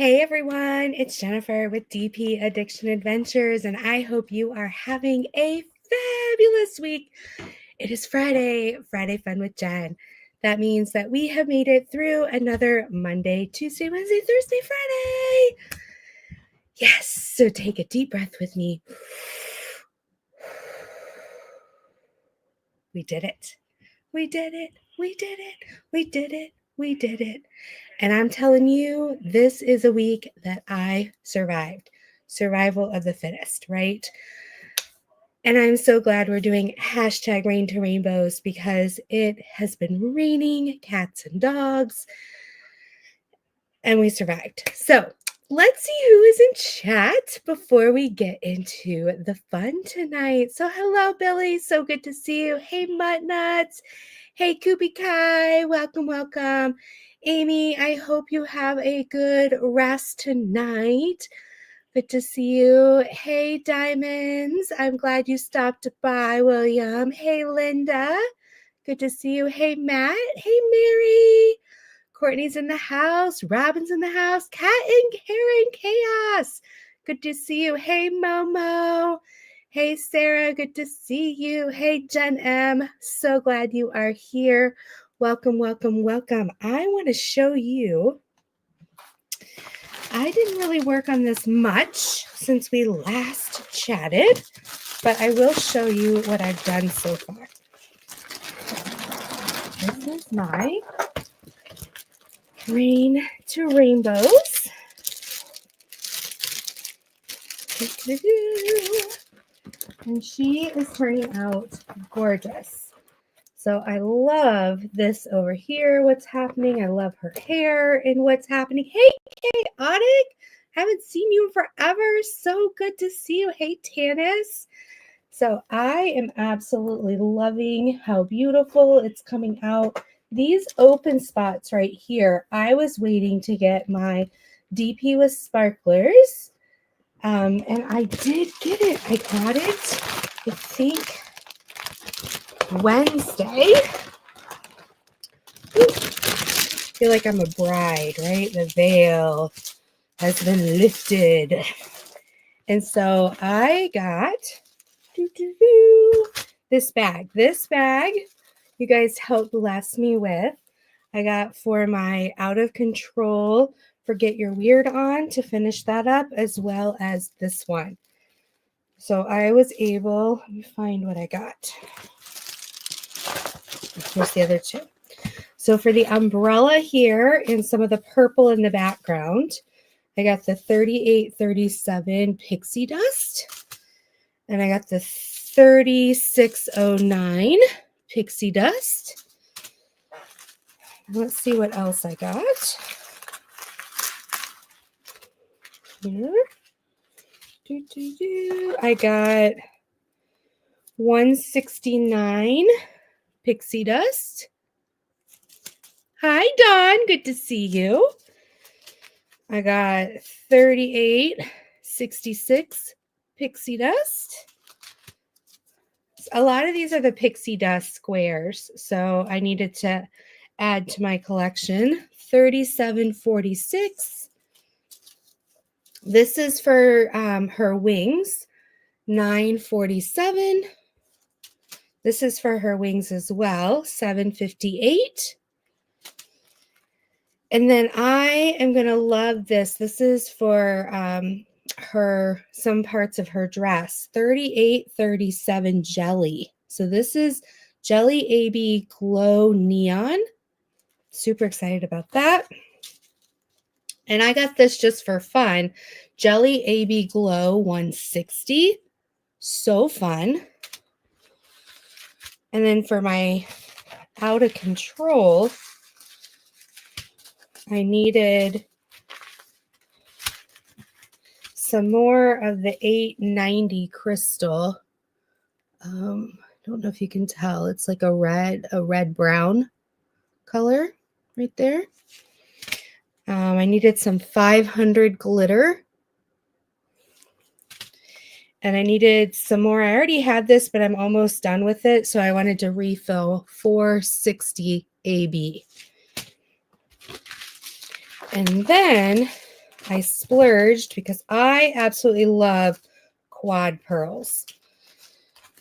Hey everyone, it's Jennifer with DP Addiction Adventures, and I hope you are having a fabulous week. It is Friday Fun with Jen. That means that we have made it through another Monday, Tuesday, Wednesday, Thursday, Friday. Yes, so take a deep breath with me. We did it. We did it. We did it. We did it. We did it. And I'm telling you, this is a week that I survived. Survival of the fittest, right? And I'm so glad we're doing hashtag rain to rainbows because it has been raining cats and dogs and we survived. So let's see who is in chat before we get into the fun tonight. So hello, Billy. So good to see you. Hey, Mutt Nuts. Hey, Koopy Kai. Welcome, welcome. Amy, I hope you have a good rest tonight. Good to see you. Hey, Diamonds. I'm glad you stopped by, William. Hey, Linda. Good to see you. Hey, Matt. Hey, Mary. Courtney's in the house. Robin's in the house. Kat and Karen Chaos. Good to see you. Hey, Momo. Hey, Sarah. Good to see you. Hey, Jen M. So glad you are here. Welcome, welcome, welcome. I want to show you. I didn't really work on this much since we last chatted, but I will show you what I've done so far. This is my Rain to Rainbows. And she is turning out gorgeous. So I love this over here, what's happening. I love her hair and what's happening. Hey, Chaotic. Haven't seen you in forever. So good to see you. Hey, Tanis. So I am absolutely loving how beautiful it's coming out. These open spots right here, I was waiting to get my DP with sparklers. And I did get it. I got it, I think, Wednesday. I feel like I'm a bride, right? The veil has been lifted. And so I got this bag. This bag you guys helped bless me with. I got for my Out of Control Forget Your Weird on to finish that up, as well as this one. So I was able, let me find what I got. Here's the other two. So for the umbrella here and some of the purple in the background, I got the 3837 Pixie Dust. And I got the 3609 Pixie Dust. Let's see what else I got. Here. I got 169 Pixie Dust. Hi, Dawn. Good to see you. I got 3866 Pixie Dust. A lot of these are the Pixie Dust squares, so I needed to add to my collection. 3746. This is for her wings. 947. This is for her wings as well. 758. And then I am going to love this. This is for some parts of her dress. 3837 Jelly. So this is Jelly AB Glow Neon. Super excited about that. And I got this just for fun. Jelly AB Glow 160. So fun. And then for my Out of Control, I needed some more of the 890 crystal. I don't know if you can tell. It's like a red-brown color right there. I needed some 500 glitter. And I needed some more. I already had this, but I'm almost done with it. So I wanted to refill 460 AB. And then I splurged because I absolutely love quad pearls.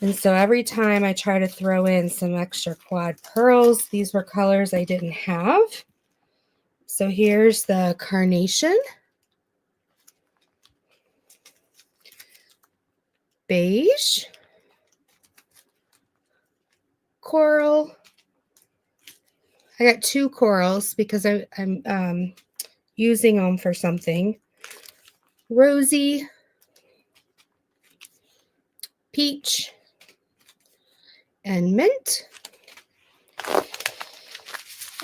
And so every time I try to throw in some extra quad pearls, these were colors I didn't have. So here's the carnation, beige, coral. I got 2 corals because I'm using them for something. Rosy, peach, and mint.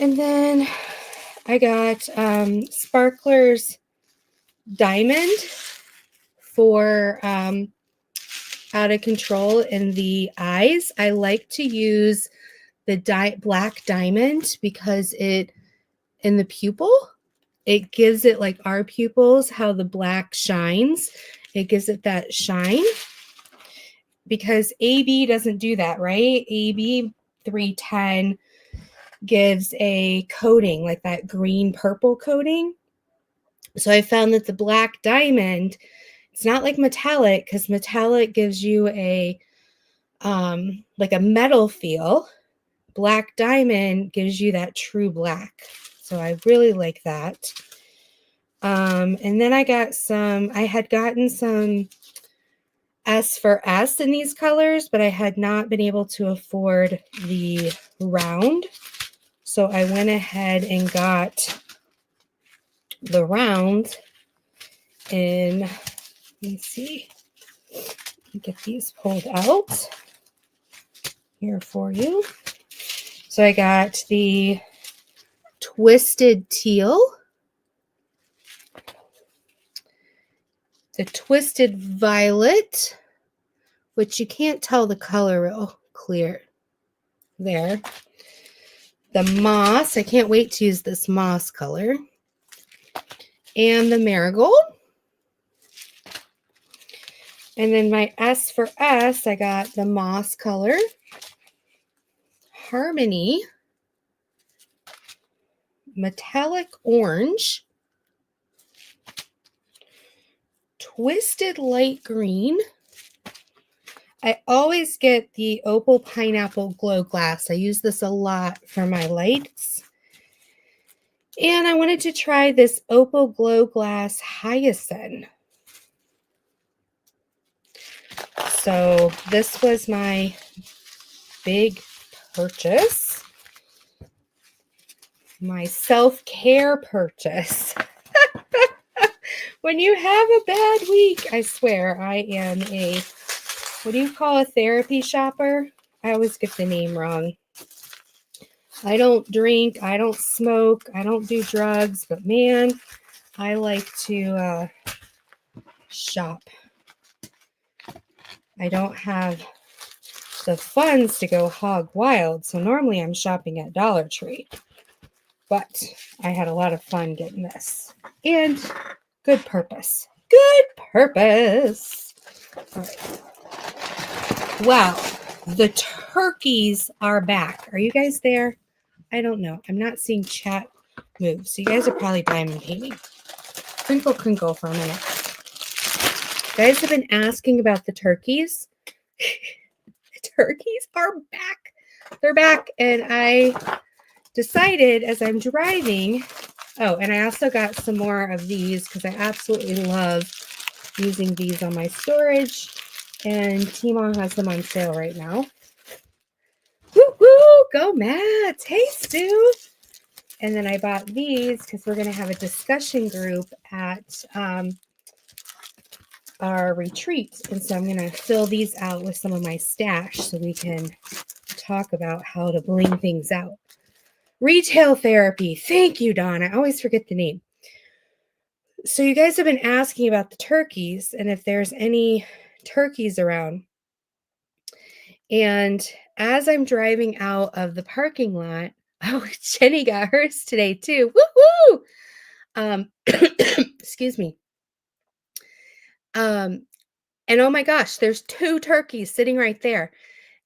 And then I got Sparkler's Diamond for Out of Control in the eyes. I like to use the black diamond because it, in the pupil, it gives it like our pupils, how the black shines. It gives it that shine because AB doesn't do that, right? AB 310 gives a coating like that green purple coating. So I found that the black diamond, it's not like metallic because metallic gives you a like a metal feel. Black diamond gives you that true black. So I really like that. And then I had gotten some S for S in these colors, but I had not been able to afford the round. So I went ahead and got the round in, let me see, get these pulled out here for you. So I got the Twisted Teal, the Twisted Violet, which you can't tell the color real clear there. The Moss, I can't wait to use this moss color. And the Marigold. And then my S for S, I got the Moss color, Harmony, Metallic Orange, Twisted Light Green. I always get the Opal Pineapple Glow Glass. I use this a lot for my lights. And I wanted to try this Opal Glow Glass Hyacinth. So this was my big purchase. My self-care purchase. When you have a bad week, I swear I am a, what do you call a therapy shopper? I always get the name wrong. I don't drink, I don't smoke, I don't do drugs, but man, I like to shop. I don't have the funds to go hog wild, so normally I'm shopping at Dollar Tree. But I had a lot of fun getting this. And good purpose. Good purpose. All right. Wow. The turkeys are back. Are you guys there? I don't know. I'm not seeing chat move. So you guys are probably diamond painting. Crinkle, crinkle for a minute. You guys have been asking about the turkeys. The turkeys are back. They're back. And I decided as I'm driving, oh, and I also got some more of these because I absolutely love using these on my storage. And Tmall has them on sale right now. Woo woo! Go Matt! Hey Stu! And then I bought these because we're going to have a discussion group at our retreat. And so I'm going to fill these out with some of my stash so we can talk about how to bling things out. Retail therapy. Thank you, Dawn. I always forget the name. So you guys have been asking about the turkeys and if there's any turkeys around. And as I'm driving out of the parking lot, oh, Jenny got hers today too. Woo-hoo! Excuse me. And oh my gosh, there's 2 turkeys sitting right there.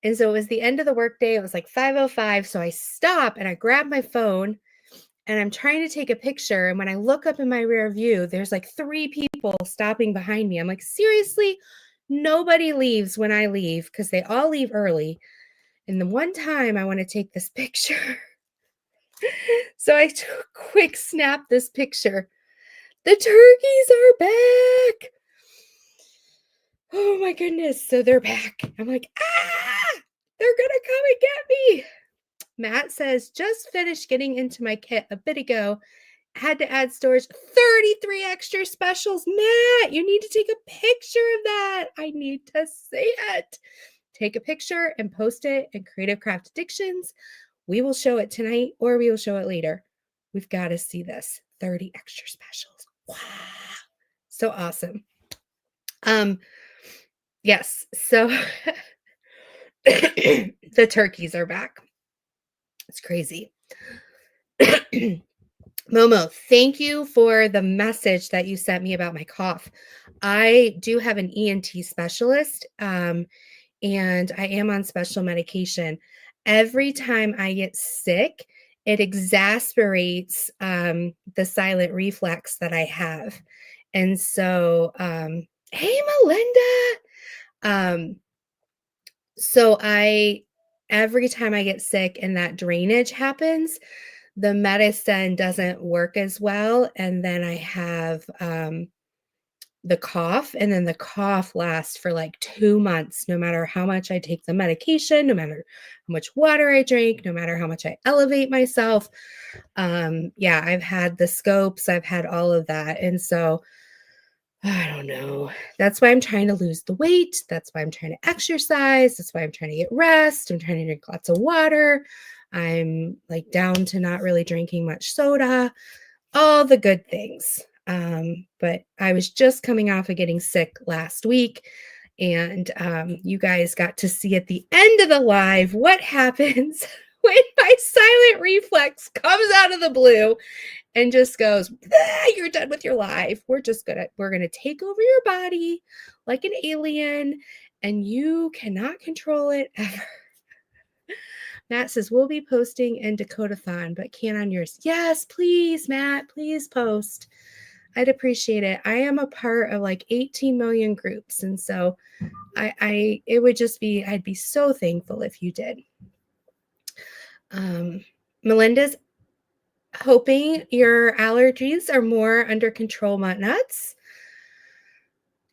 And so it was the end of the workday. It was like 5:05. So I stop and I grab my phone and I'm trying to take a picture. And when I look up in my rear view, there's like 3 people stopping behind me. I'm like, seriously, nobody leaves when I leave because they all leave early. And the one time I want to take this picture. So I quick snap this picture. The turkeys are back. Oh my goodness. So they're back. I'm like, they're going to come and get me. Matt says, just finished getting into my kit a bit ago. Had to add storage, 33 extra specials. Matt, you need to take a picture of that. I need to see it. Take a picture and post it in Creative Craft Addictions. We will show it tonight or we will show it later. We've got to see this. 30 extra specials. Wow. So awesome. Yes. So the turkeys are back. It's crazy. Momo, thank you for the message that you sent me about my cough. I do have an ENT specialist, and I am on special medication. Every time I get sick, it exasperates the silent reflex that I have. And so, hey, Melinda. So every time I get sick and that drainage happens, the medicine doesn't work as well. And then I have the cough, and then the cough lasts for like 2 months, no matter how much I take the medication, no matter how much water I drink, no matter how much I elevate myself. Yeah, I've had the scopes, I've had all of that. And so I don't know. That's why I'm trying to lose the weight. That's why I'm trying to exercise. That's why I'm trying to get rest. I'm trying to drink lots of water. I'm like down to not really drinking much soda, all the good things. But I was just coming off of getting sick last week, and you guys got to see at the end of the live what happens when my silent reflex comes out of the blue and just goes, you're done with your life. We're going to take over your body like an alien, and you cannot control it ever. Matt says, we'll be posting in Dakota-thon, but can't on yours. Yes, please, Matt, please post. I'd appreciate it. I am a part of like 18 million groups. And so it would just be, I'd be so thankful if you did. Melinda's hoping your allergies are more under control, Mutt Nuts.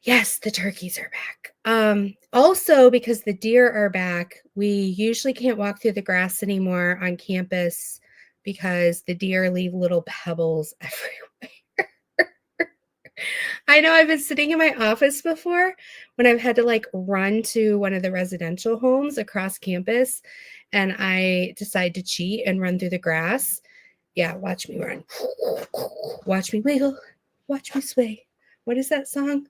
Yes, the turkeys are back. Also, because the deer are back, we usually can't walk through the grass anymore on campus because the deer leave little pebbles everywhere. I know I've been sitting in my office before when I've had to like run to one of the residential homes across campus, and I decide to cheat and run through the grass. Yeah, watch me run. Watch me wiggle. Watch me sway. What is that song?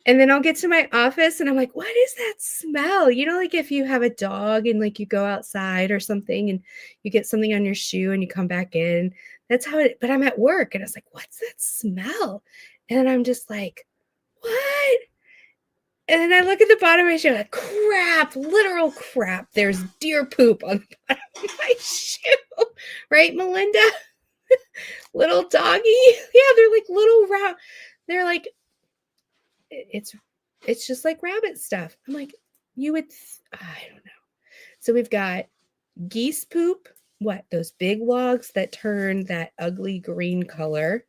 And then I'll get to my office and I'm like, what is that smell? You know, like if you have a dog and like you go outside or something and you get something on your shoe and you come back in. That's how it, but I'm at work and I was like, what's that smell? And then I'm just like, what? And then I look at the bottom of my shoe, like, crap, literal crap. There's deer poop on the bottom of my shoe. Right, Melinda? Little doggy. Yeah, they're like little they're like, it's just like rabbit stuff. I'm like, you would, I don't know. So we've got geese poop. What? Those big logs that turn that ugly green color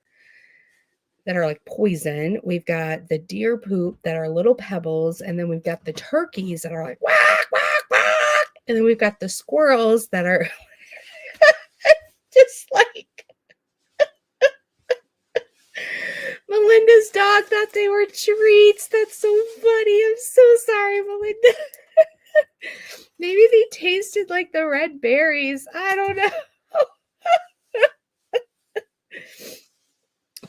that are like poison. We've got the deer poop that are little pebbles. And then we've got the turkeys that are like, whack, whack, whack. And then we've got the squirrels that are just like, Melinda's dog thought they were treats. That's so funny. I'm so sorry, Melinda. Maybe they tasted like the red berries. I don't know.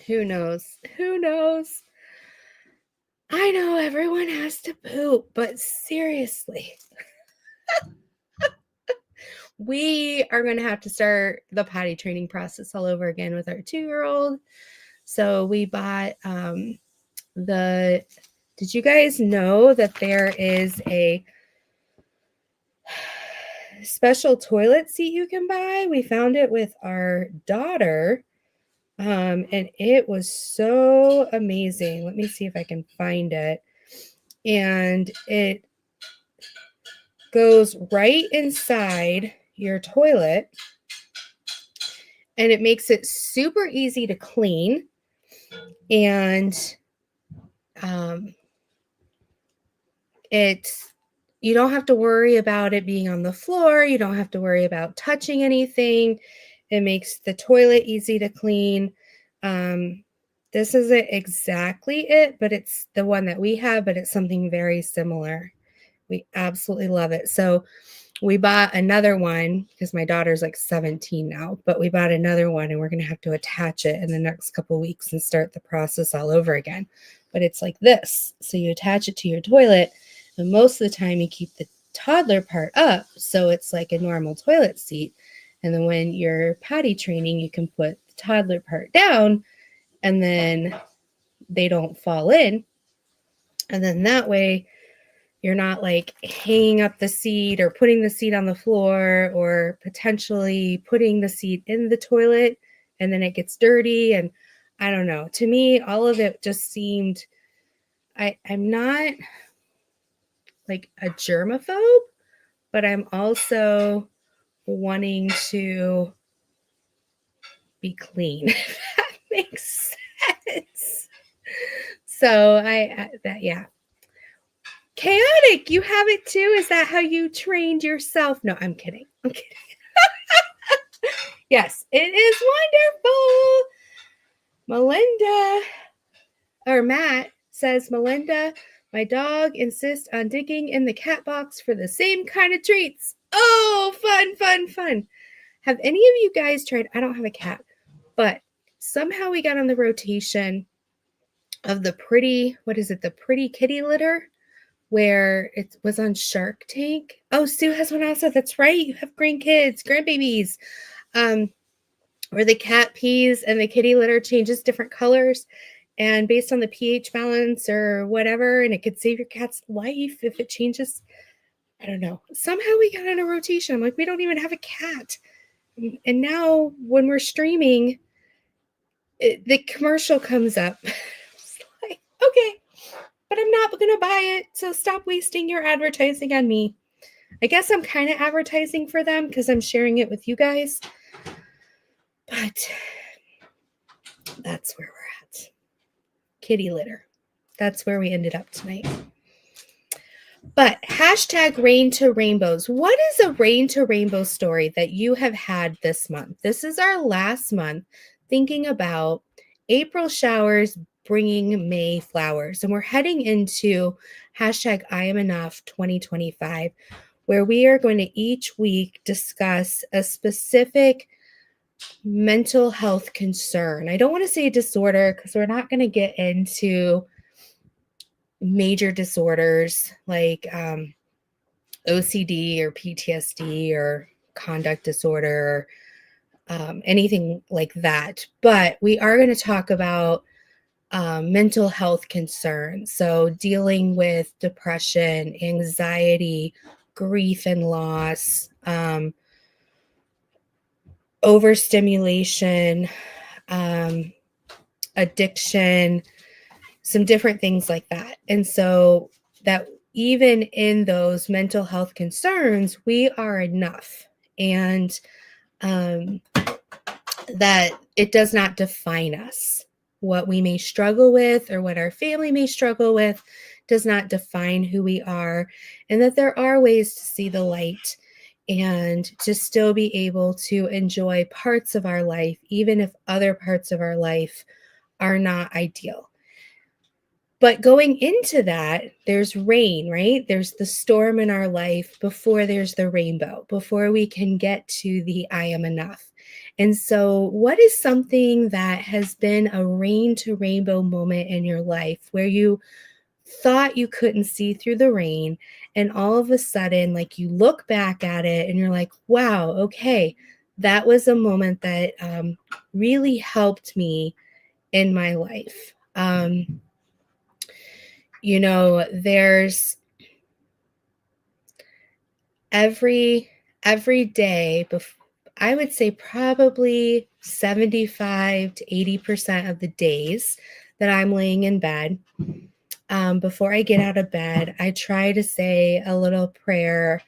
Who knows? Who knows? I know everyone has to poop, but seriously. We are going to have to start the potty training process all over again with our 2-year-old. So we bought did you guys know that there is special toilet seat you can buy. We found it with our daughter, and it was so amazing. Let me see if I can find it. And it goes right inside your toilet, and it makes it super easy to clean. And you don't have to worry about it being on the floor. You don't have to worry about touching anything. It makes the toilet easy to clean. This isn't exactly it, but it's the one that we have, but it's something very similar. We absolutely love it. So we bought another one because my daughter's like 17 now, but we bought another one and we're going to have to attach it in the next couple of weeks and start the process all over again. But it's like this. So you attach it to your toilet, and most of the time you keep the toddler part up. So it's like a normal toilet seat. And then when you're potty training, you can put the toddler part down and then they don't fall in. And then that way, you're not like hanging up the seat or putting the seat on the floor or potentially putting the seat in the toilet and then it gets dirty. And I don't know. To me, all of it just seemed, I'm not like a germaphobe, but I'm also wanting to be clean. If that makes sense. So yeah. Chaotic, you have it too? Is that how you trained yourself? No, I'm kidding. I'm kidding. Yes, it is wonderful. Matt says, Melinda, my dog insists on digging in the cat box for the same kind of treats. Oh, fun, fun, fun. Have any of you guys tried? I don't have a cat, but somehow we got on the rotation of the pretty kitty litter, where it was on Shark Tank. Oh, Sue has one also. That's right. You have grandbabies. Where the cat pees and the kitty litter changes different colors, and based on the pH balance or whatever, and it could save your cat's life if it changes. I don't know. Somehow we got on a rotation. I'm like, we don't even have a cat. And now when we're streaming, the commercial comes up. It's like, okay, but I'm not going to buy it. So stop wasting your advertising on me. I guess I'm kind of advertising for them because I'm sharing it with you guys. But that's where we're at. Kitty litter. That's where we ended up tonight. But hashtag rain to rainbows. What is a rain to rainbow story that you have had this month? This is our last month thinking about April showers bringing May flowers. And we're heading into hashtag I am enough 2025, where we are going to each week discuss a specific mental health concern. I don't want to say disorder because we're not going to get into major disorders like OCD or PTSD or conduct disorder or anything like that. But we are going to talk about mental health concerns. So dealing with depression, anxiety, grief and loss, overstimulation, addiction, some different things like that. And so that even in those mental health concerns, we are enough, and that it does not define us. What we may struggle with or what our family may struggle with does not define who we are, and that there are ways to see the light and to still be able to enjoy parts of our life, even if other parts of our life are not ideal. But going into that, there's rain, right? There's the storm in our life before there's the rainbow, before we can get to the I am enough. And so what is something that has been a rain to rainbow moment in your life where you thought you couldn't see through the rain, and all of a sudden, like, you look back at it and you're like, wow, okay, that was a moment that really helped me in my life. There's every every day, I would say probably 75 to 80% of the days that I'm laying in bed, before I get out of bed, I try to say a little prayer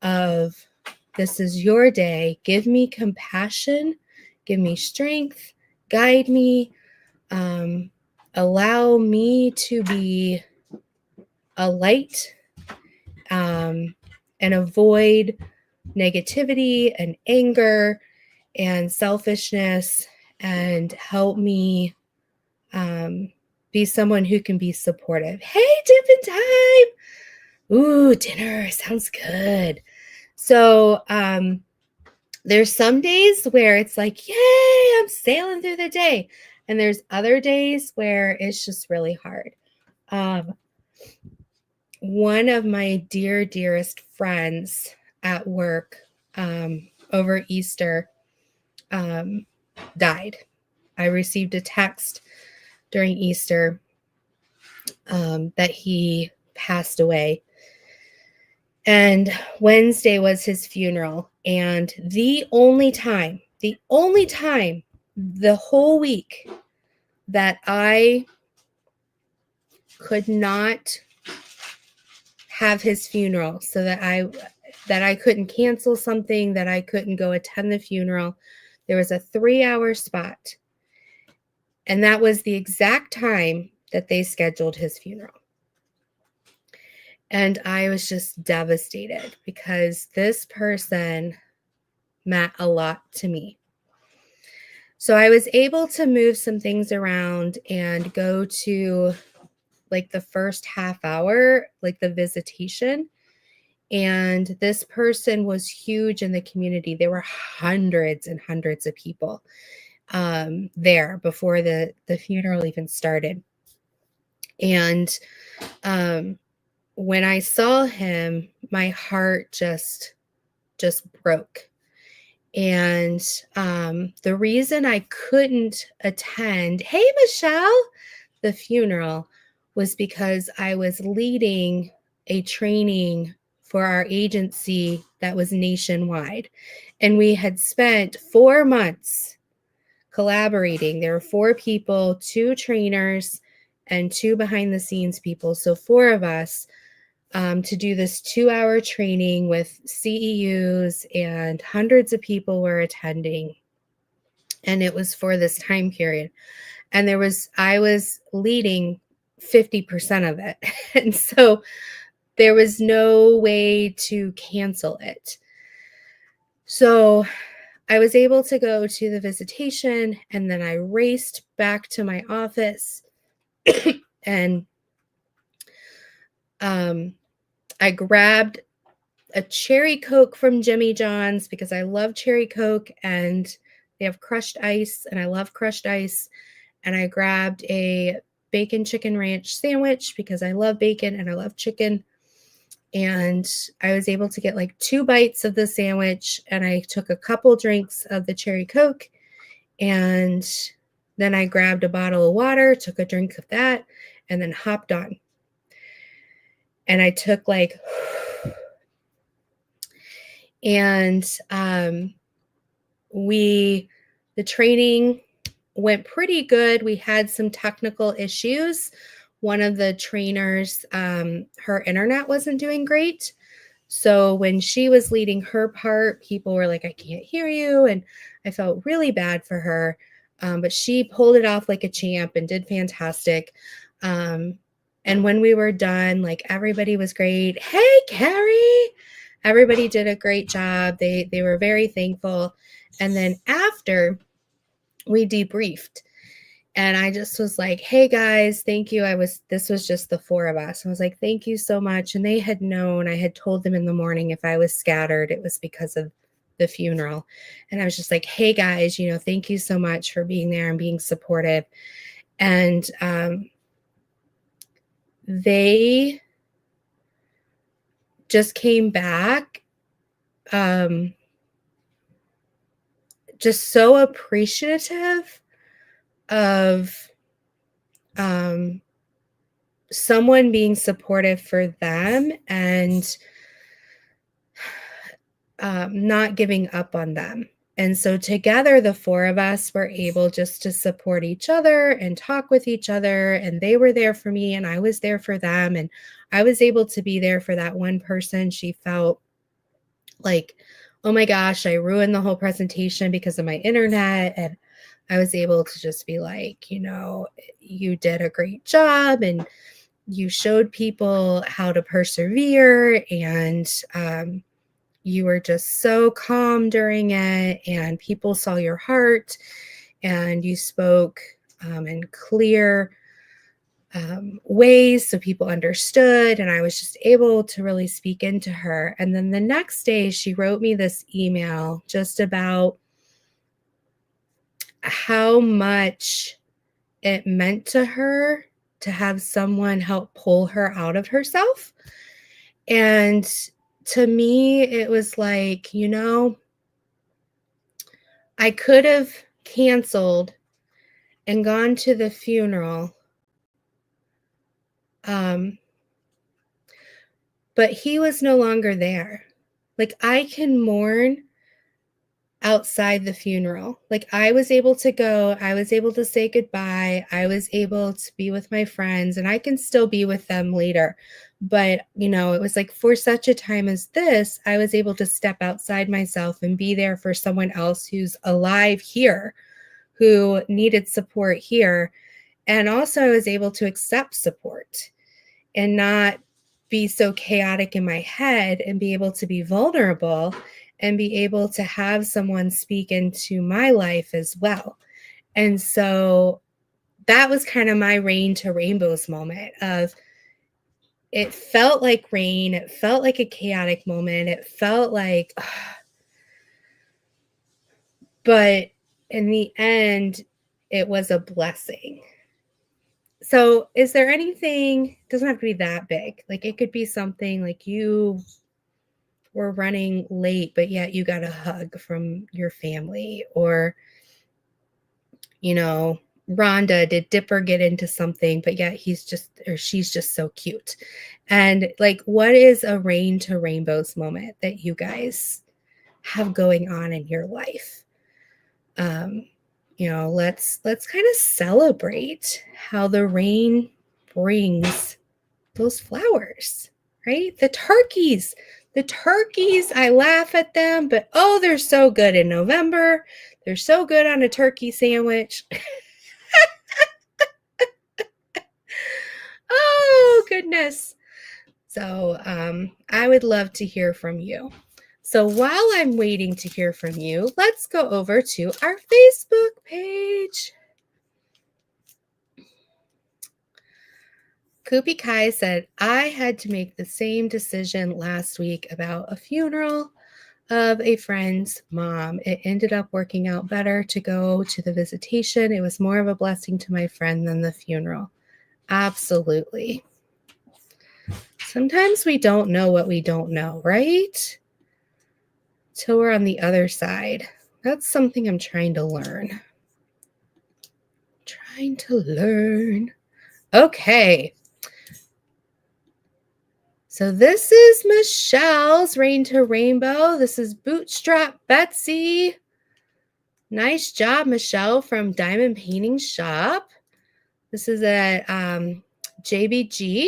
of, this is your day. Give me compassion, give me strength, guide me, allow me to be a light, and avoid negativity and anger and selfishness, and help me be someone who can be supportive. Hey, Dippin' time! Ooh, dinner sounds good. So there's some days where it's like, yay, I'm sailing through the day. And there's other days where it's just really hard. One of my dearest friends at work, over Easter, died. I received a text during Easter, that he passed away. And Wednesday was his funeral. And the only time the whole week that I could not have his funeral, so that I couldn't cancel something, that I couldn't go attend the funeral, there was a 3-hour spot. And that was the exact time that they scheduled his funeral. And I was just devastated, because this person meant a lot to me. So I was able to move some things around and go to, like, the first half hour, like the visitation. And this person was huge in the community. There were hundreds and hundreds of people there before the funeral even started. And when I saw him, my heart just broke. And the reason I couldn't attend, hey, Michelle, the funeral, was because I was leading a training for our agency that was nationwide. And we had spent 4 months collaborating. There were 4 people, 2 trainers, and 2 behind the scenes people. So 4 of us, to do this 2-hour training with CEUs, and hundreds of people were attending. And it was for this time period. And I was leading 50% of it. And so there was no way to cancel it. So I was able to go to the visitation, and then I raced back to my office and I grabbed a cherry Coke from Jimmy John's, because I love cherry Coke, and they have crushed ice, and I love crushed ice. And I grabbed a bacon chicken ranch sandwich, because I love bacon and I love chicken. And I was able to get like 2 bites of the sandwich, and I took a couple drinks of the cherry Coke, and then I grabbed a bottle of water, took a drink of that, and then hopped on. And I took like, and the training went pretty good. We had some technical issues. One of the trainers, her internet wasn't doing great. So when she was leading her part, people were like, I can't hear you. And I felt really bad for her. But she pulled it off like a champ and did fantastic. And when we were done, like, everybody was great. Hey, Carrie! Everybody did a great job. They were very thankful. And then after, we debriefed. And I just was like, hey guys, thank you. This was just the 4 of us. I was like, thank you so much. And they had known, I had told them in the morning, if I was scattered, it was because of the funeral. And I was just like, hey guys, thank you so much for being there and being supportive. And they just came back, just so appreciative of someone being supportive for them. And not giving up on them. And so together, the four of us were able just to support each other and talk with each other. And they were there for me, and I was there for them. And I was able to be there for that one person. She felt like, oh my gosh, I ruined the whole presentation because of my internet. And I was able to just be like, you did a great job and you showed people how to persevere. And you were just so calm during it, and people saw your heart, and you spoke in clear ways so people understood. And I was just able to really speak into her. And then the next day, she wrote me this email just about how much it meant to her to have someone help pull her out of herself. And to me, it was like, I could have canceled and gone to the funeral. But he was no longer there. Like, I can mourn outside the funeral. Like, I was able to go, I was able to say goodbye, I was able to be with my friends, and I can still be with them later. But, it was like for such a time as this, I was able to step outside myself and be there for someone else who's alive here, who needed support here. And also, I was able to accept support and not be so chaotic in my head, and be able to be vulnerable and be able to have someone speak into my life as well. And so that was kind of my rain to rainbows moment of, it felt like rain. It felt like a chaotic moment. It felt like, but in the end, it was a blessing. So is there anything, it doesn't have to be that big. Like, it could be something like you were running late, but yet you got a hug from your family, or, Rhonda, did Dipper get into something, but yet he's just, or she's just so cute. And like, what is a rain to rainbows moment that you guys have going on in your life? Let's kind of celebrate how the rain brings those flowers, right? The turkeys, I laugh at them, but oh, they're so good in November. They're so good on a turkey sandwich. Oh, goodness. So I would love to hear from you. So while I'm waiting to hear from you, let's go over to our Facebook page. Koopy Kai said, I had to make the same decision last week about a funeral of a friend's mom. It ended up working out better to go to the visitation. It was more of a blessing to my friend than the funeral. Absolutely. Sometimes we don't know what we don't know, right? Till we're on the other side. That's something I'm trying to learn. Okay. So this is Michelle's Rain to Rainbow. This is Bootstrap Betsy. Nice job, Michelle, from Diamond Painting Shop. This is at JBG.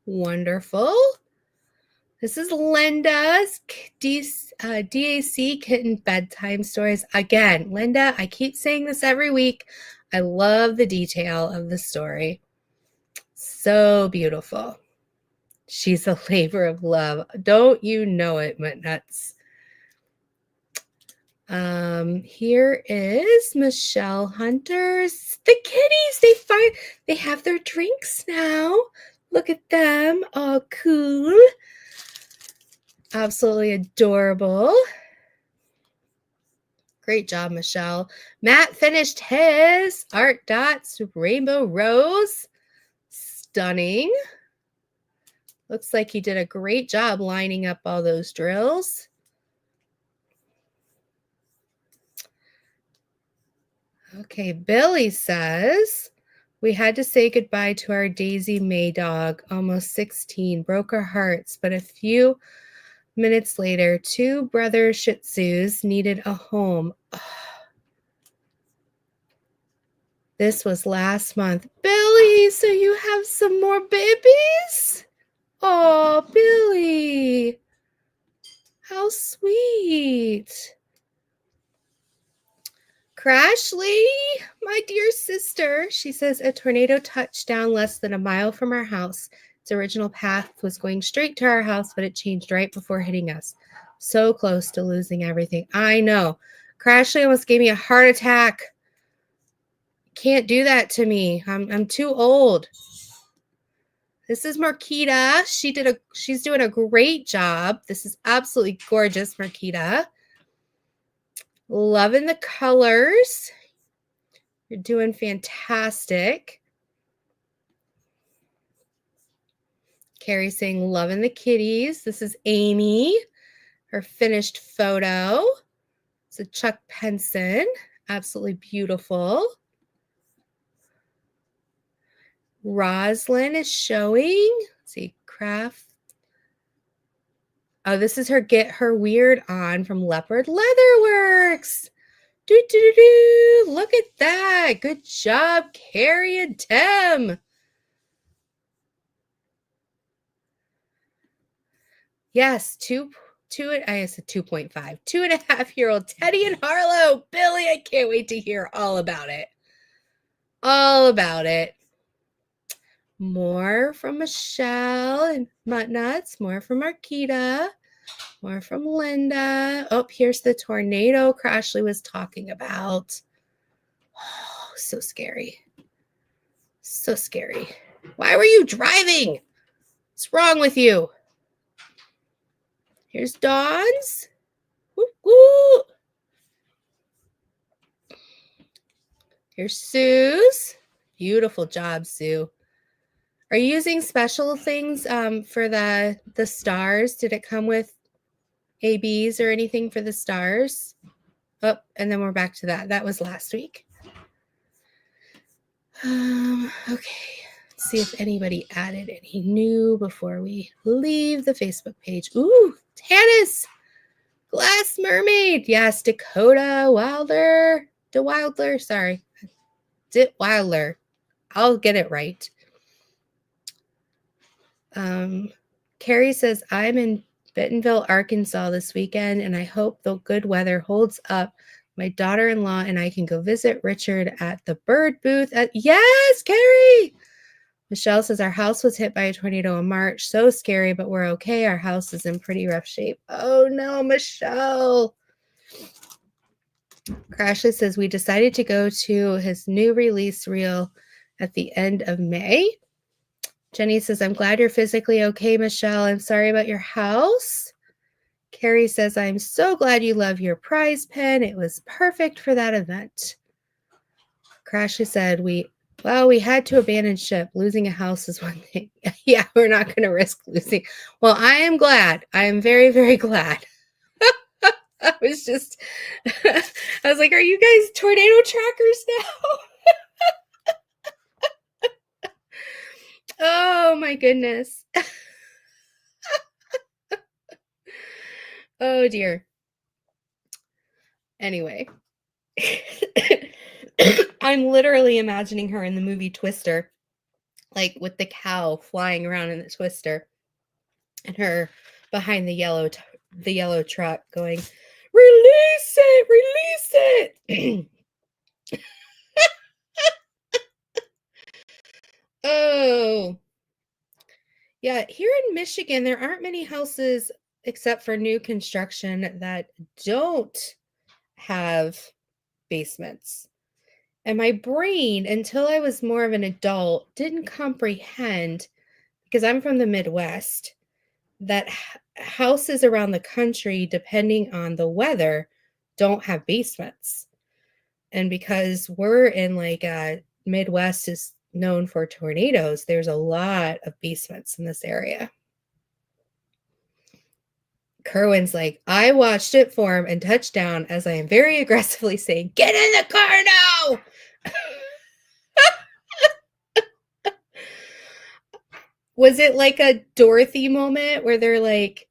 Wonderful. This is Linda's DAC Kitten Bedtime Stories. Again, Linda, I keep saying this every week. I love the detail of the story. So beautiful. She's a labor of love. Don't you know it, Nuts? Here is Michelle Hunter's. The kitties, they have their drinks now. Look at them. Oh, cool. Absolutely adorable. Great job, Michelle. Matt finished his Art Dots Rainbow Rose. Stunning. Looks like he did a great job lining up all those drills. Okay, Billy says, we had to say goodbye to our Daisy May dog, almost 16, broke our hearts, but a few Minutes later, 2 brother Shih Tzus needed a home. This was last month. Billy, so you have some more babies? Oh, Billy. How sweet. Crashly, my dear sister, she says a tornado touched down less than a mile from our house. Its original path was going straight to our house, but it changed right before hitting us. So close to losing everything. I know. Crashly almost gave me a heart attack. Can't do that to me. I'm too old. This is Marquita. She's doing a great job. This is absolutely gorgeous, Marquita. Loving the colors. You're doing fantastic. Carrie saying, loving the kitties. This is Amy. Her finished photo. It's a Chuck Penson. Absolutely beautiful. Roslyn is showing. Let's see, kraft. Oh, this is her Get Her Weird On from Leopard Leatherworks. Do. Look at that. Good job, Carrie and Tim. Yes, I said 2.5. 2.5-year-old Teddy and Harlow. Billy, I can't wait to hear all about it. All about it. More from Michelle and Muttnuts. More from Marquita. More from Linda. Oh, here's the tornado Crashly was talking about. Oh, so scary. So scary. Why were you driving? What's wrong with you? Here's Dawn's. Woo, woo. Here's Sue's. Beautiful job, Sue. Are you using special things for the stars? Did it come with ABs or anything for the stars? Oh, and then we're back to that. That was last week. Okay. Let's see if anybody added any new before we leave the Facebook page. Ooh, Tannis. Glass Mermaid. Yes, Dakota Wilder. DeWildler. Sorry. Wilder. I'll get it right. Carrie says, I'm in Bentonville, Arkansas this weekend, and I hope the good weather holds up. My daughter-in-law and I can go visit Richard at the bird booth. Yes, Carrie! Michelle says, our house was hit by a tornado in March. So scary, but we're okay. Our house is in pretty rough shape. Oh, no, Michelle. Crashly says, we decided to go to his new release reel at the end of May. Jenny says, I'm glad you're physically okay, Michelle. I'm sorry about your house. Carrie says, I'm so glad you love your prize pen. It was perfect for that event. Crashly said, we had to abandon ship. Losing a house is one thing. Yeah, we're not going to risk losing. Well, I am glad. I am very, very glad. I was like, are you guys tornado trackers now? Oh, my goodness. Oh, dear. Anyway. I'm literally imagining her in the movie Twister, like with the cow flying around in the Twister and her behind the yellow truck going, release it. Oh, yeah. Here in Michigan, there aren't many houses except for new construction that don't have basements. And my brain, until I was more of an adult, didn't comprehend, because I'm from the Midwest, that houses around the country, depending on the weather, don't have basements. And because we're in Midwest is known for tornadoes, there's a lot of basements in this area. Kerwin's like, I watched it form and touch down as I am very aggressively saying, get in the car now! Was it like a Dorothy moment where they're like,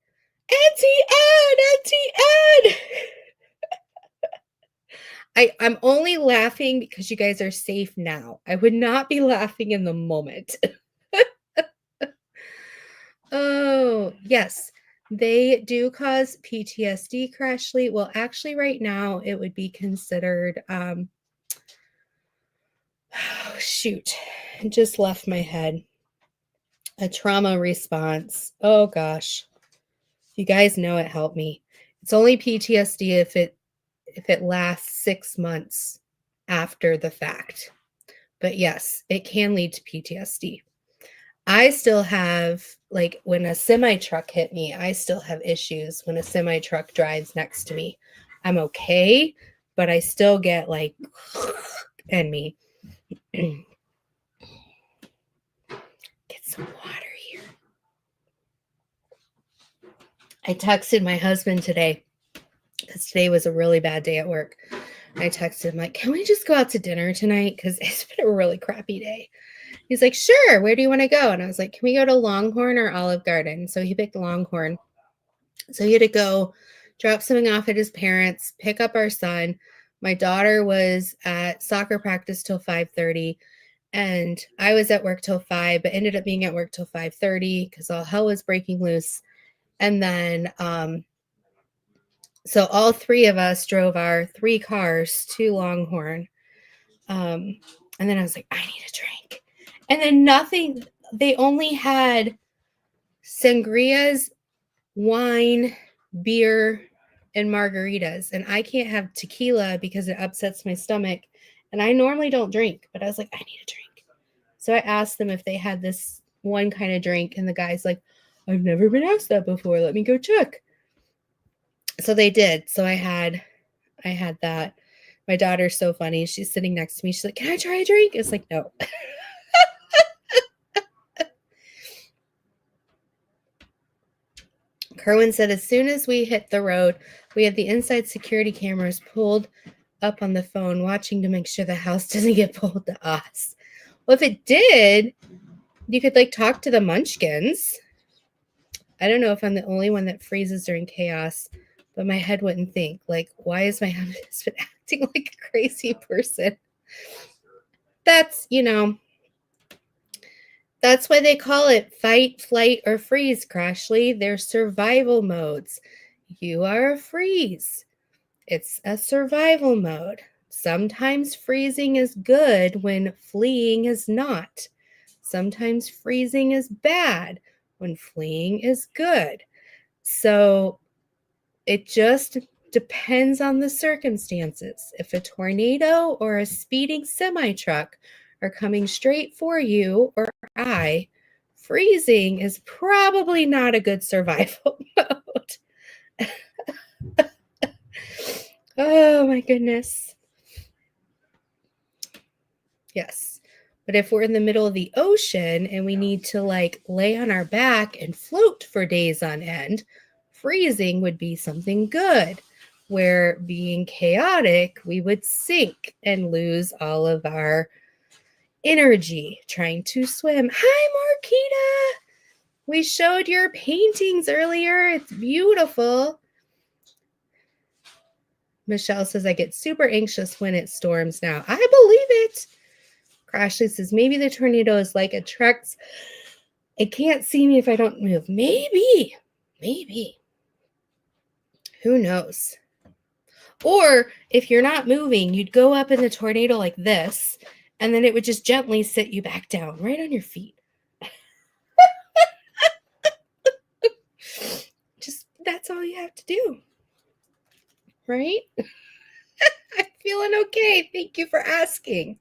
Auntie Ann! I'm only laughing because you guys are safe now. I would not be laughing in the moment. Oh, yes. They do cause PTSD, Crashly. Well, actually, right now it would be considered oh, shoot. It just left my head. A trauma response. Oh gosh. You guys know it helped me. It's only PTSD if it lasts 6 months after the fact. But yes, it can lead to PTSD. I still have, like, when a semi truck hit me, I still have issues when a semi truck drives next to me. I'm okay, but I still get like in me. Get some water here. I texted my husband today because today was a really bad day at work. I texted him like, can we just go out to dinner tonight? Because it's been a really crappy day. He's like, sure. Where do you want to go? And I was like, can we go to Longhorn or Olive Garden? So he picked Longhorn. So he had to go drop something off at his parents, pick up our son. My daughter was at soccer practice till 5:30, and I was at work till 5, but ended up being at work till 5:30 because all hell was breaking loose. And then so all three of us drove our 3 cars to Longhorn. And then I was like, I need a drink. And then nothing, they only had sangrias, wine, beer, and margaritas. And I can't have tequila because it upsets my stomach. And I normally don't drink, but I was like, I need a drink. So I asked them if they had this one kind of drink. And the guy's like, I've never been asked that before. Let me go check. So they did. So I had that. My daughter's so funny. She's sitting next to me. She's like, can I try a drink? It's like, no. Kerwin said, as soon as we hit the road, we had the inside security cameras pulled up on the phone, watching to make sure the house doesn't get pulled to us. Well, if it did, you could like talk to the munchkins. I don't know if I'm the only one that freezes during chaos, but my head wouldn't think, like, why is my husband acting like a crazy person? That's, that's why they call it fight, flight, or freeze, Crashly. They're survival modes. You are a freeze. It's a survival mode. Sometimes freezing is good when fleeing is not. Sometimes freezing is bad when fleeing is good. So it just depends on the circumstances. If a tornado or a speeding semi-truck are coming straight for you or I, freezing is probably not a good survival mode. Oh my goodness. Yes. But if we're in the middle of the ocean and we need to like lay on our back and float for days on end, freezing would be something good. Where being chaotic, we would sink and lose all of our energy trying to swim. Hi, Marquita. We showed your paintings earlier. It's beautiful. Michelle says, I get super anxious when it storms now. I believe it. Crashly says, maybe the tornado is like a Trex. It can't see me if I don't move. Maybe. Who knows? Or if you're not moving, you'd go up in the tornado like this, and then it would just gently sit you back down right on your feet. Just, that's all you have to do. Right? I'm feeling okay. Thank you for asking.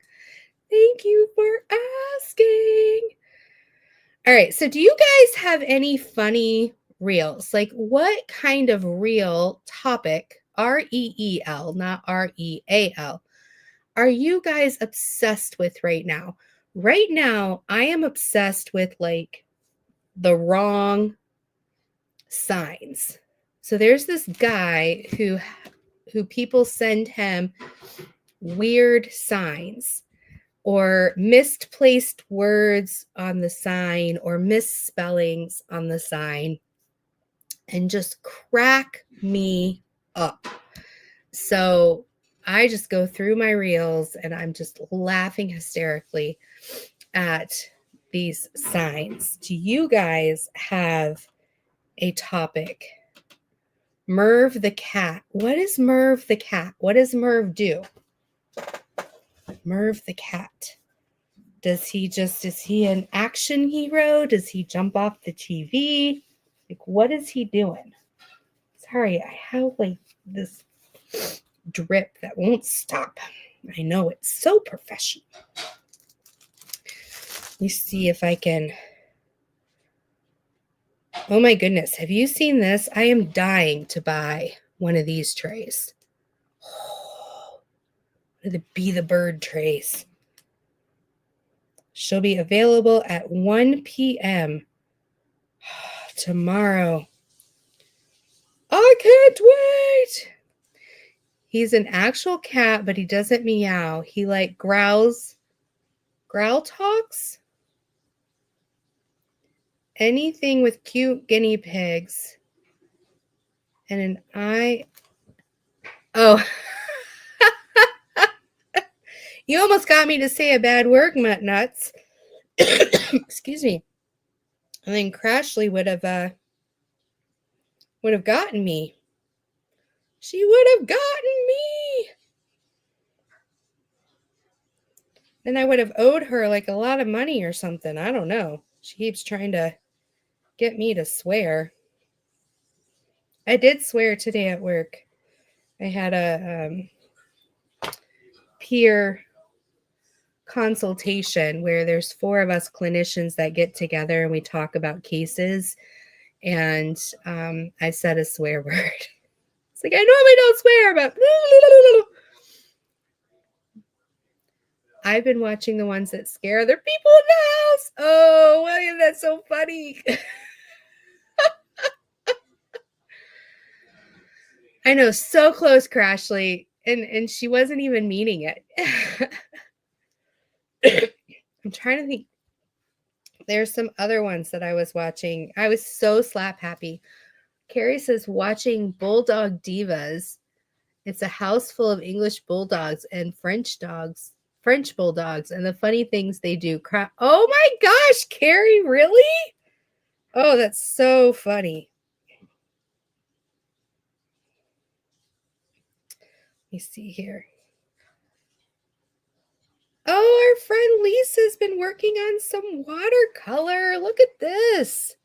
All right. So do you guys have any funny reels? Like what kind of reel topic, REEL, not REAL, are you guys obsessed with right now? Right now, I am obsessed with like the wrong signs. So there's this guy who people send him weird signs or misplaced words on the sign or misspellings on the sign. and just crack me up. So I just go through my reels and I'm just laughing hysterically at these signs. Do you guys have a topic? Merv the cat. What is Merv the cat? What does Merv do? Merv the cat. Is he an action hero? Does he jump off the TV? Like, what is he doing? Sorry, I have like this drip that won't stop. I know it's so professional. Let me see if I can. Oh my goodness, have you seen this? I am dying to buy one of these trays. The Be the Bird trays. She'll be available at 1 p.m. tomorrow. I can't wait. He's an actual cat, but he doesn't meow. He like growls. Growl talks? Anything with cute guinea pigs. And an eye. Oh. You almost got me to say a bad word, nuts. Excuse me. And then Crashly would have gotten me. She would have gotten me. Then I would have owed her like a lot of money or something. I don't know. She keeps trying to get me to swear. I did swear today at work. I had a peer consultation where there's 4 of us clinicians that get together and we talk about cases. And I said a swear word. It's like, I normally don't swear, but I've been watching the ones that scare other people in the house. Oh, William, that's so funny. I know, so close, Crashly. And she wasn't even meaning it. I'm trying to think. There's some other ones that I was watching. I was so slap happy. Carrie says, watching Bulldog Divas. It's a house full of English bulldogs and French bulldogs, and the funny things they do. Oh my gosh, Carrie, really? Oh, that's so funny. Let me see here. Oh, our friend Lisa's been working on some watercolor. Look at this.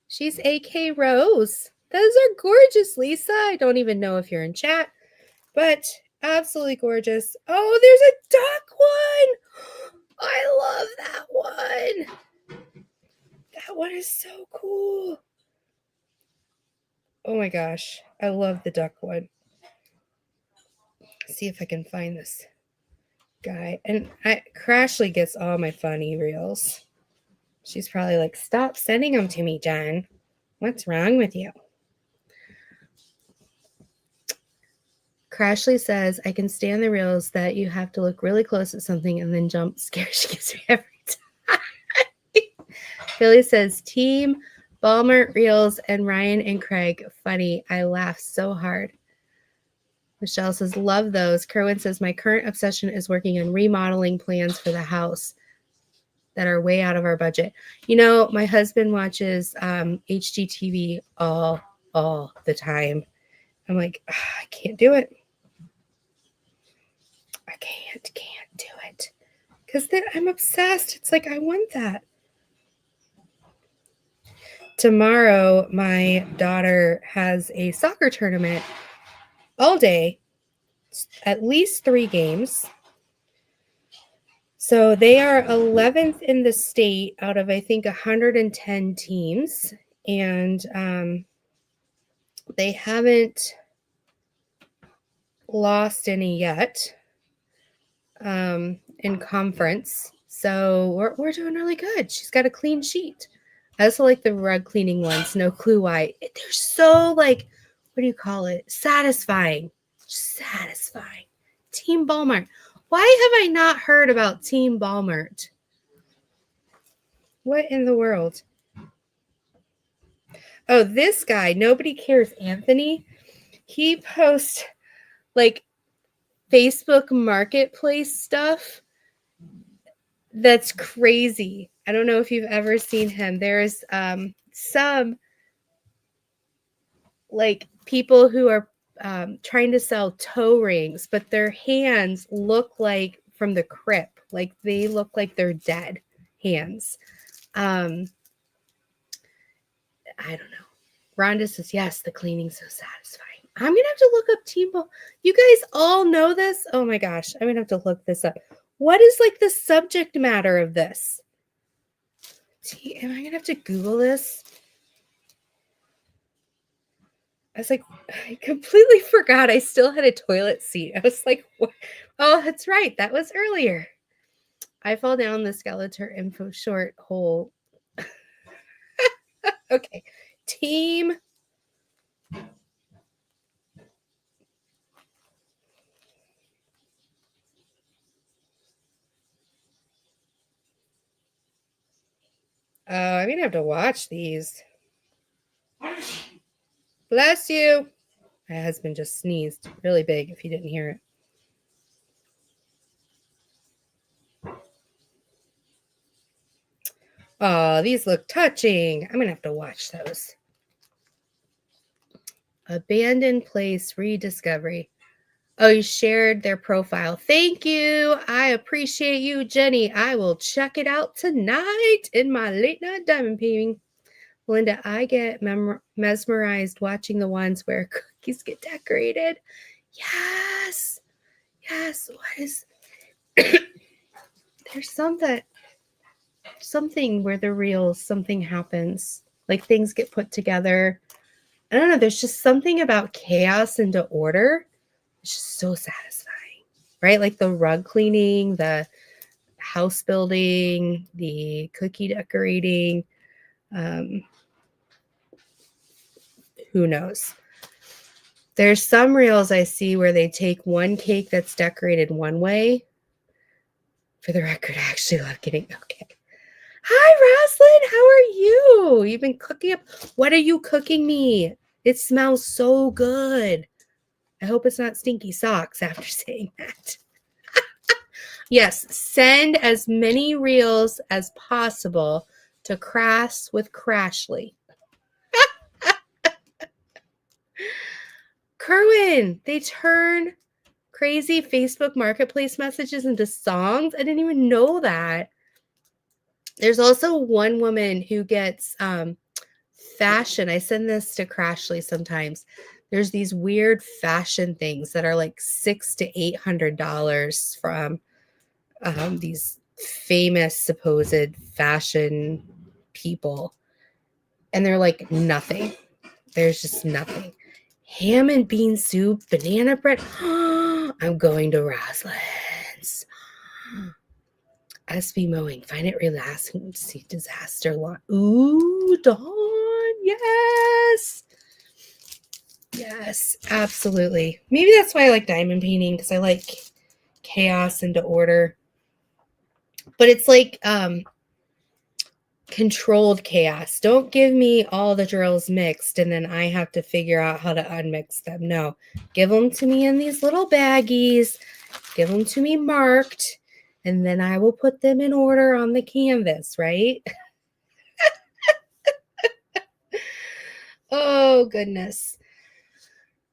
She's AK Rose. Those are gorgeous, Lisa. I don't even know if you're in chat, but absolutely gorgeous. Oh, there's a duck one. I love that one. That one is so cool. Oh my gosh. I love the duck one. Let's see if I can find this guy. And Crashly gets all my funny reels. She's probably like, stop sending them to me, Jenn. What's wrong with you? Crashly says, I can stand the reels that you have to look really close at something and then jump scare. She gives me every time. Billy says, Team Balmer reels and Ryan and Craig. Funny. I laugh so hard. Michelle says, love those. Kerwin says, my current obsession is working on remodeling plans for the house that are way out of our budget. You know, my husband watches HGTV all the time. I'm like, I can't do it. I can't do it. Because then I'm obsessed. It's like, I want that. Tomorrow, my daughter has a soccer tournament all day, at least 3 games. So they are 11th in the state out of, I think, 110 teams. And they haven't lost any yet in conference. So we're doing really good. She's got a clean sheet. I also like the rug cleaning ones. No clue why. They're so like, what do you call it? Satisfying. Satisfying. Team Balmart. Why have I not heard about Team Balmart? What in the world? Oh, this guy, Nobody Cares Anthony, he posts like Facebook Marketplace stuff that's crazy. I don't know if you've ever seen him. There's some like people who are trying to sell toe rings, but their hands look like from the crypt. Like they look like they're dead hands. I don't know. Rhonda says, yes, the cleaning's so satisfying. I'm going to have to look up Timo. You guys all know this? Oh my gosh. I'm going to have to look this up. What is like the subject matter of this? Am I going to have to Google this? I was like, I completely forgot I still had a toilet seat. I was like, what? Oh, that's right. That was earlier. I fall down the Skeletor info short hole. Okay. Team. Oh, I'm going to have to watch these. Bless you. My husband just sneezed really big if you didn't hear it. Oh, these look touching. I'm going to have to watch those. Abandoned Place Rediscovery. Oh, you shared their profile. Thank you. I appreciate you, Jenny. I will check it out tonight in my late night diamond painting. Linda, I get mesmerized watching the ones where cookies get decorated. Yes. Yes. What is... There's something where the real something happens. Like things get put together. I don't know. There's just something about chaos into order. It's just so satisfying, right? Like the rug cleaning, the house building, the cookie decorating. Who knows? There's some reels I see where they take one cake that's decorated one way. For the record, I actually love getting okay. Hi, Roslyn. How are you? You've been cooking up. What are you cooking me? It smells so good. I hope it's not stinky socks after saying that. Yes, send as many reels as possible to Crass with Crashly. Kerwin, they turn crazy Facebook Marketplace messages into songs. I didn't even know that. There's also one woman who gets fashion. I send this to Crashly sometimes. There's these weird fashion things that are like $600 to $800 from these famous supposed fashion people. And they're like nothing. There's just nothing. Ham and bean soup, banana bread. I'm going to Roslyn's. SB mowing. Find it relaxing to see disaster lawn. Ooh, Dawn. Yes. Yes, absolutely. Maybe that's why I like diamond painting, because I like chaos into order. But it's like controlled chaos. Don't give me all the drills mixed and then I have to figure out how to unmix them. No, give them to me in these little baggies. Give them to me marked, and then I will put them in order on the canvas, right? Oh, goodness.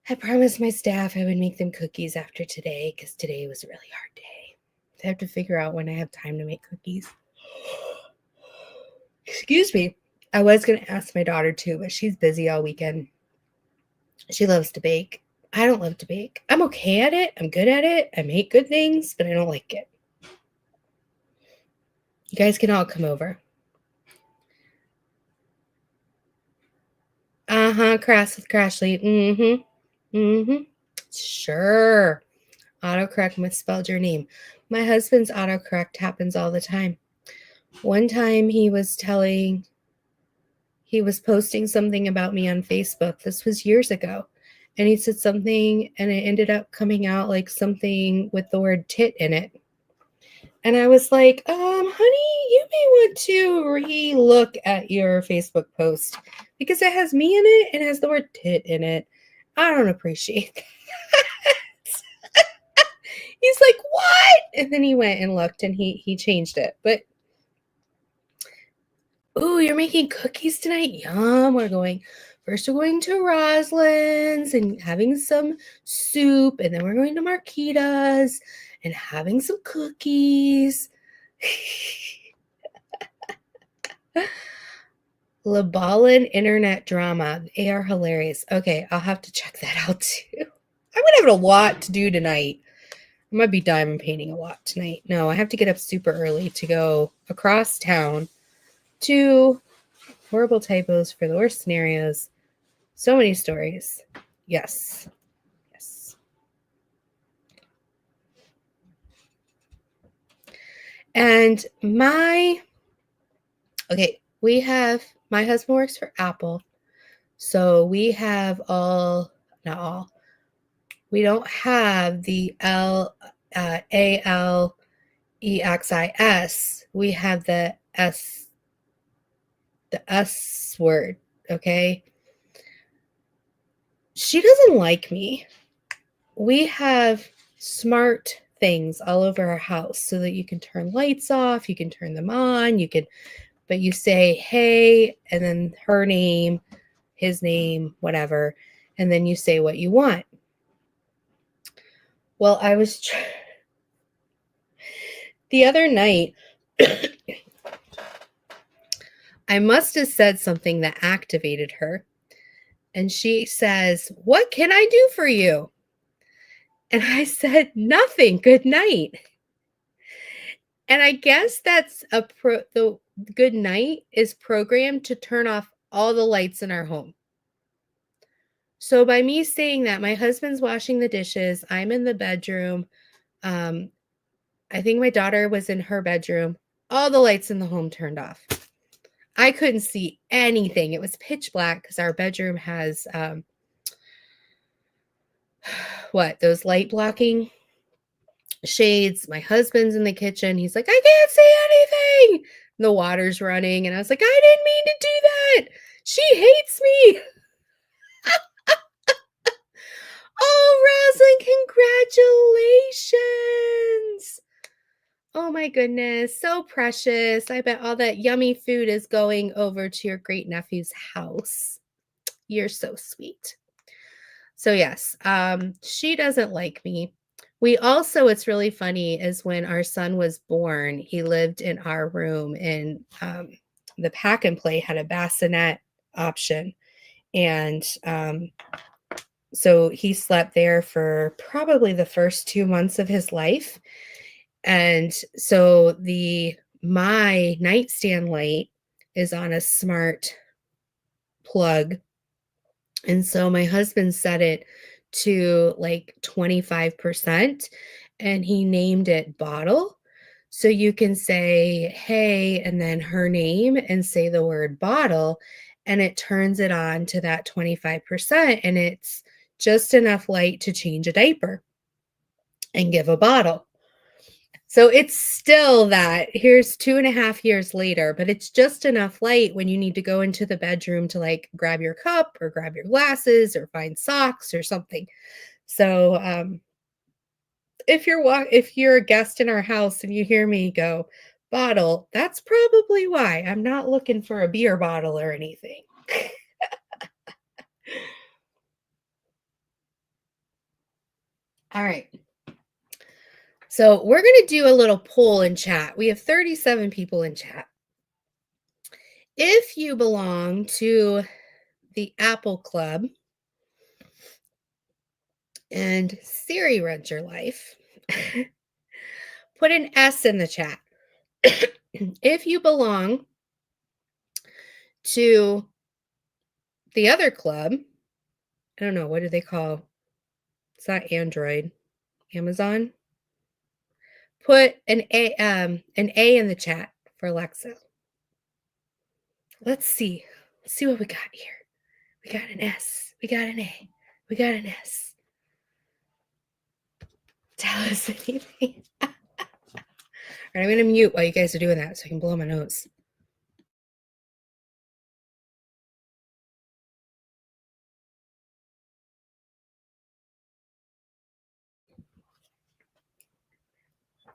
I promised my staff I would make them cookies after today because today was a really hard day. I have to figure out when I have time to make cookies. Excuse me. I was going to ask my daughter too, but she's busy all weekend. She loves to bake. I don't love to bake. I'm okay at it. I'm good at it. I make good things, but I don't like it. You guys can all come over. Crass with Crashly. Sure. Autocorrect misspelled your name. My husband's autocorrect happens all the time. One time he was posting something about me on Facebook. This was years ago. And he said something and it ended up coming out like something with the word tit in it. And I was like, honey, you may want to re-look at your Facebook post because it has me in it and it has the word tit in it. I don't appreciate that. He's like, what? And then he went and looked and he changed it. But ooh, you're making cookies tonight? Yum. We're going to Roslyn's and having some soup, and then we're going to Marquita's and having some cookies. Labalin internet drama. They are hilarious. Okay, I'll have to check that out too. I'm gonna have a lot to do tonight. I might be diamond painting a lot tonight. No, I have to get up super early to go across town to horrible typos for the worst scenarios. So many stories. Yes. Yes. And my husband works for Apple. So we have not all. We don't have the ALEXIS. We have the S word. Okay. She doesn't like me. We have smart things all over our house so that you can turn lights off, you can turn them on, but you say, hey, and then her name, his name, whatever, and then you say what you want. Well, the other night, I must have said something that activated her. And she says, what can I do for you? And I said, nothing. Good night. And I guess that's the good night is programmed to turn off all the lights in our home. So by me saying that, my husband's washing the dishes, I'm in the bedroom. I think my daughter was in her bedroom. All the lights in the home turned off. I couldn't see anything. It was pitch black because our bedroom has those light blocking shades. My husband's in the kitchen. He's like, I can't see anything. The water's running. And I was like, I didn't mean to do that. She hates me. Oh, Rosalind, congratulations. Oh my goodness, so precious. I bet all that yummy food is going over to your great nephew's house. You're so sweet. So yes, she doesn't like me. We also, it's really funny, is when our son was born, he lived in our room and the pack and play had a bassinet option. And so he slept there for probably the first 2 months of his life. And so my nightstand light is on a smart plug. And so my husband set it to like 25% and he named it Bottle. So you can say, hey, and then her name and say the word bottle, and it turns it on to that 25%. And it's just enough light to change a diaper and give a bottle. So it's still that here's 2.5 years later, but it's just enough light when you need to go into the bedroom to like grab your cup or grab your glasses or find socks or something. So if you're a guest in our house and you hear me go bottle, that's probably why. I'm not looking for a beer bottle or anything. All right. So we're going to do a little poll in chat. We have 37 people in chat. If you belong to the Apple Club and Siri runs your life, put an S in the chat. If you belong to the other club, I don't know, what do they call? It's not Android, Amazon. Put an A in the chat for Alexa. Let's see what we got here. We got an S. We got an A. We got an S. Tell us anything. All right, I'm going to mute while you guys are doing that so I can blow my nose.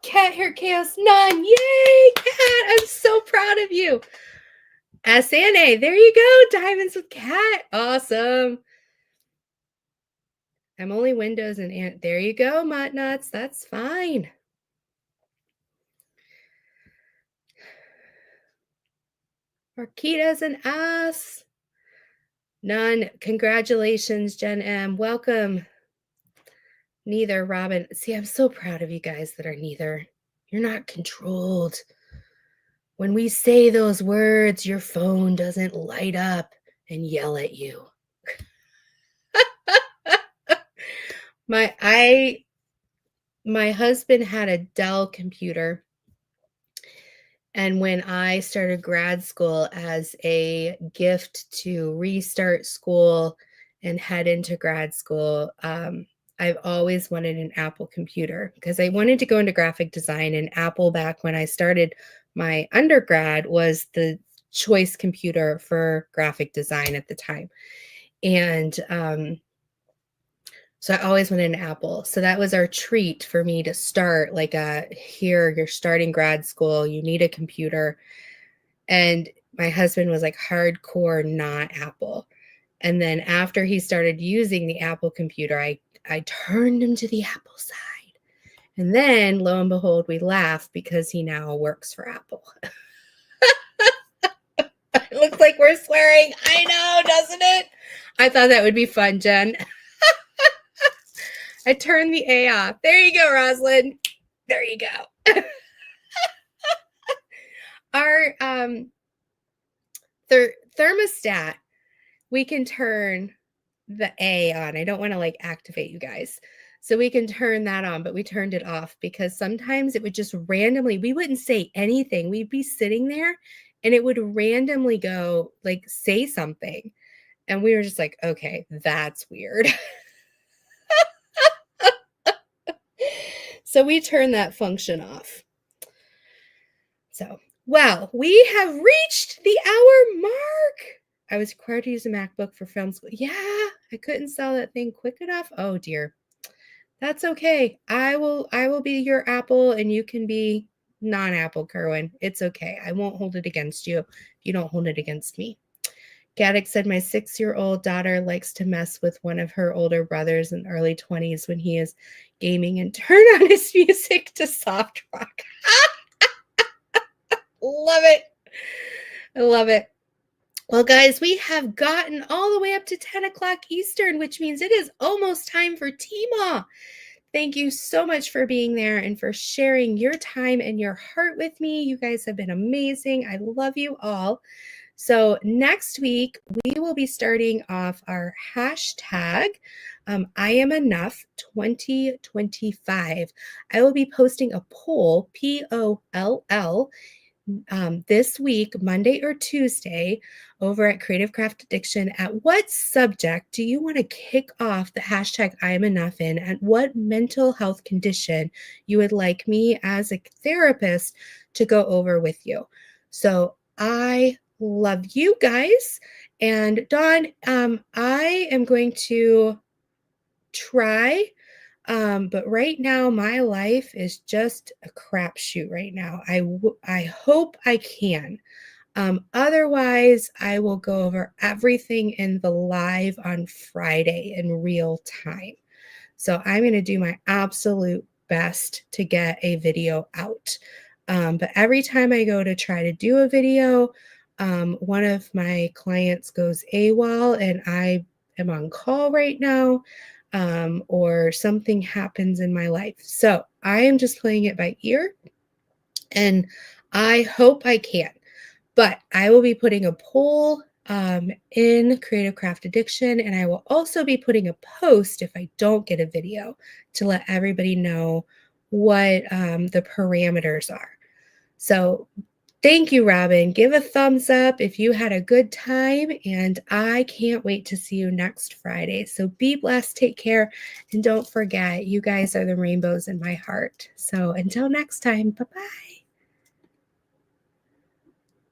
Cat hair chaos, none. Yay, Cat. I'm so proud of you. SNA, there you go. Diamonds with Cat. Awesome. Emily Windows and Aunt. There you go, Mutt Nuts. That's fine. Marquitas and us. None. Congratulations, Jen M. Welcome. Neither, Robin. See, I'm so proud of you guys that are neither. You're not controlled. When we say those words, your phone doesn't light up and yell at you. My husband had a Dell computer, and when I started grad school as a gift to restart school and head into grad school, I've always wanted an Apple computer because I wanted to go into graphic design, and Apple back when I started my undergrad was the choice computer for graphic design at the time. And so I always wanted an Apple. So that was our treat for me to start like here, you're starting grad school, you need a computer. And my husband was like hardcore not Apple. And then after he started using the Apple computer, I turned him to the Apple side. And then lo and behold, we laugh because he now works for Apple. It looks like we're swearing. I know, doesn't it? I thought that would be fun, Jen. I turned the A off. There you go, Rosalind. There you go. Our thermostat, we can turn the A on. I don't want to like activate you guys. So we can turn that on, but we turned it off because sometimes it would just randomly, we wouldn't say anything. We'd be sitting there and it would randomly go like say something. And we were just like, okay, that's weird. So we turned that function off. So, well, we have reached the hour mark. I was required to use a MacBook for film school. Yeah, I couldn't sell that thing quick enough. Oh dear. That's okay. I will be your Apple and you can be non-Apple, Kerwin. It's okay. I won't hold it against you if you don't hold it against me. Gaddick said my 6-year-old daughter likes to mess with one of her older brothers in early 20s when he is gaming and turn on his music to soft rock. Love it. I love it. Well, guys, we have gotten all the way up to 10 o'clock Eastern, which means it is almost time for Tima. Thank you so much for being there and for sharing your time and your heart with me. You guys have been amazing. I love you all. So next week, we will be starting off our hashtag, I am enough 2025. I will be posting a poll, POLL, this week, Monday or Tuesday, over at Creative Craft Addiction. At what subject do you want to kick off the hashtag I am enough in? At what mental health condition you would like me as a therapist to go over with you? So I love you guys. And Dawn, I am going to try. But right now, my life is just a crapshoot right now. I hope I can. Otherwise, I will go over everything in the live on Friday in real time. So I'm going to do my absolute best to get a video out. But every time I go to try to do a video, one of my clients goes AWOL and I am on call right now. Or something happens in my life. So I am just playing it by ear and I hope I can. But I will be putting a poll in Creative Craft Addiction, and I will also be putting a post if I don't get a video to let everybody know what the parameters are. So thank you, Robin. Give a thumbs up if you had a good time, and I can't wait to see you next Friday. So be blessed, take care, and don't forget, you guys are the rainbows in my heart. So until next time, bye-bye.